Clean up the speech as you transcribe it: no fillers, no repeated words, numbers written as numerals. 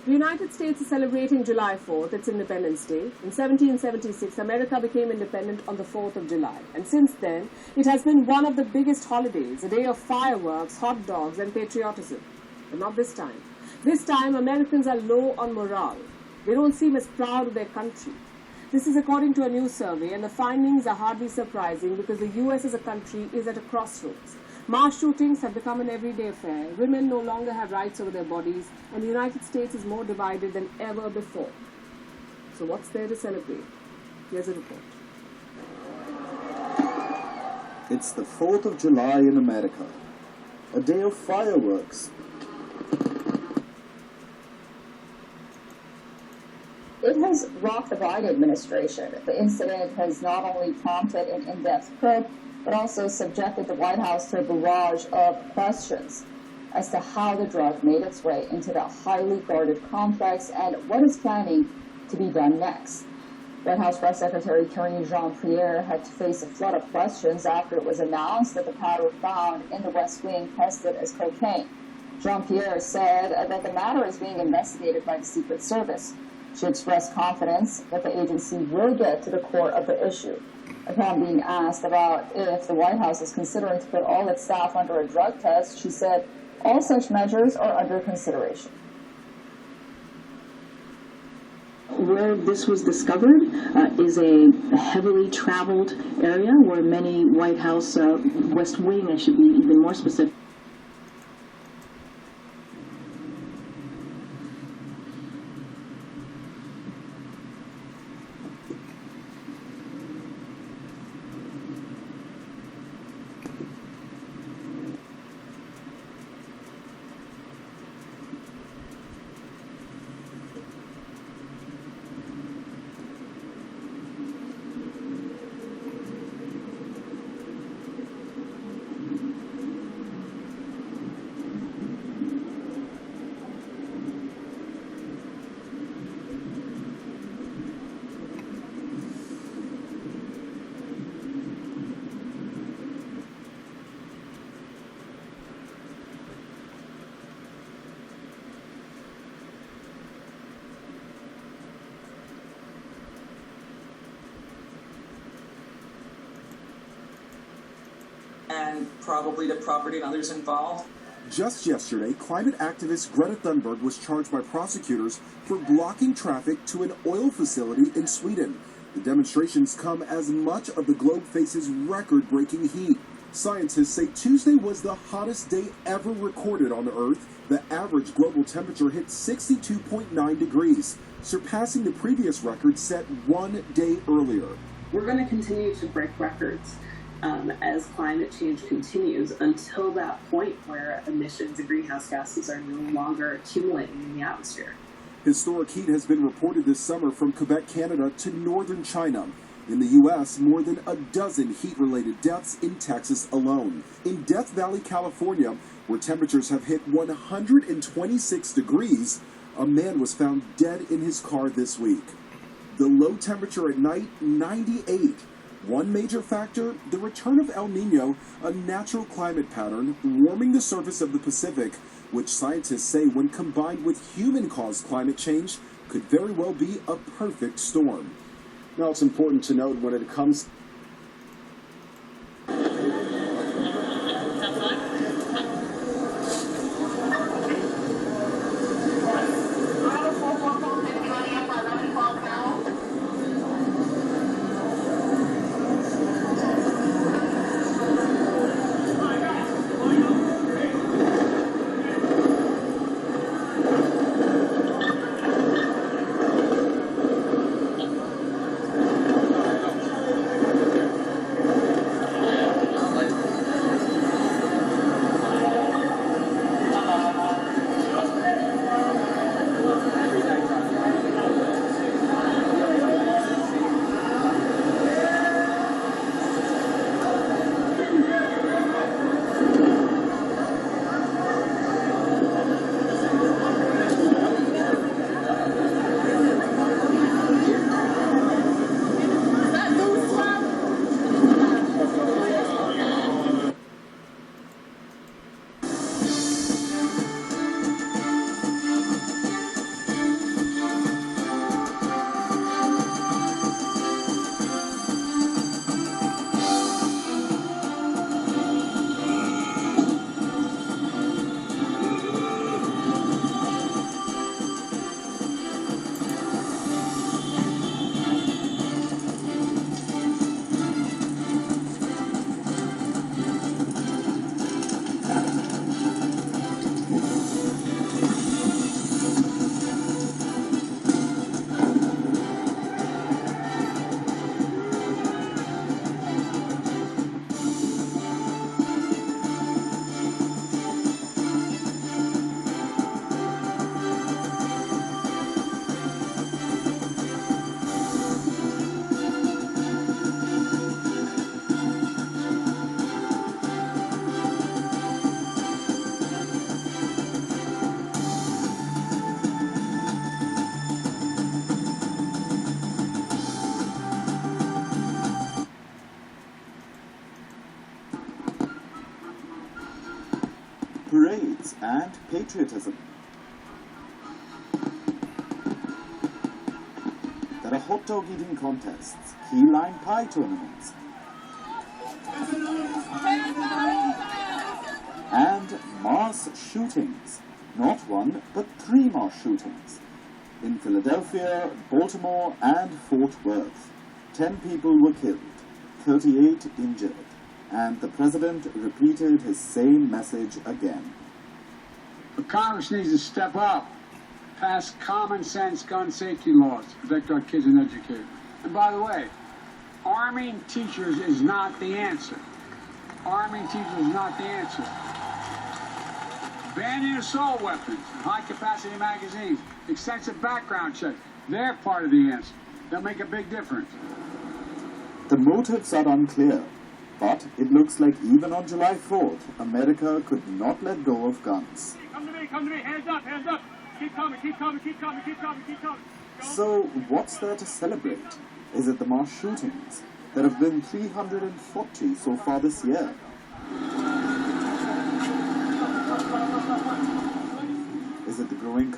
The United States is celebrating July 4th, its Independence Day. In 1776, America became independent on the 4th of July. And since then, it has been one of the biggest holidays, a day of fireworks, hot dogs, and patriotism. But not this time. This time, Americans are low on morale. They don't seem as proud of their country. This is according to a new survey, and the findings are hardly surprising because the U.S. as a country is at a crossroads. Mass shootings have become an everyday affair. Women no longer have rights over their bodies, and the United States is more divided than ever before. So what's there to celebrate? Here's a report. It's the 4th of July in America, a day of fireworks. It has rocked the Biden administration. The incident has not only prompted an in-depth probe, but also subjected the White House to a barrage of questions as to how the drug made its way into the highly guarded complex and what is planning to be done next. White House Press Secretary Karine Jean-Pierre had to face a flood of questions after it was announced that the powder found in the West Wing tested as cocaine. Jean-Pierre said that the matter is being investigated by the Secret Service. She expressed confidence that the agency will get to the core of the issue. Upon being asked about if the White House is considering to put all its staff under a drug test, she said, all such measures are under consideration. Where this was discovered is a heavily traveled area where many White House, West Wing, I should be even more specific, and probably the property and others involved. Just yesterday, climate activist Greta Thunberg was charged by prosecutors for blocking traffic to an oil facility in Sweden. The demonstrations come as much of the globe faces record-breaking heat. Scientists say Tuesday was the hottest day ever recorded on Earth. The average global temperature hit 62.9 degrees, surpassing the previous record set one day earlier. We're going to continue to break records as climate change continues until that point where emissions of greenhouse gases are no longer accumulating in the atmosphere. Historic heat has been reported this summer from Quebec, Canada to northern China. In the U.S., more than a dozen heat-related deaths in Texas alone. In Death Valley, California, where temperatures have hit 126 degrees, a man was found dead in his car this week. The low temperature at night, 98. One major factor, the return of El Nino, a natural climate pattern warming the surface of the Pacific, which scientists say when combined with human-caused climate change could very well be a perfect storm. Now, it's important to note when it comes and patriotism. There are hot dog eating contests, key lime pie tournaments, and mass shootings. Not one, but 3 mass shootings. In Philadelphia, Baltimore, and Fort Worth. 10 people were killed, 38 injured, and the president repeated his same message again. But Congress needs to step up, pass common sense gun safety laws to protect our kids and educate them. And by the way, arming teachers is not the answer. Arming teachers is not the answer. Banning assault weapons, high-capacity magazines, extensive background checks, they're part of the answer. They'll make a big difference. The motives are unclear, but it looks like even on July 4th, America could not let go of guns. Come to me, hands up, keep coming. So what's there to celebrate? Is it the mass shootings? There have been 340 so far this year. Is it the growing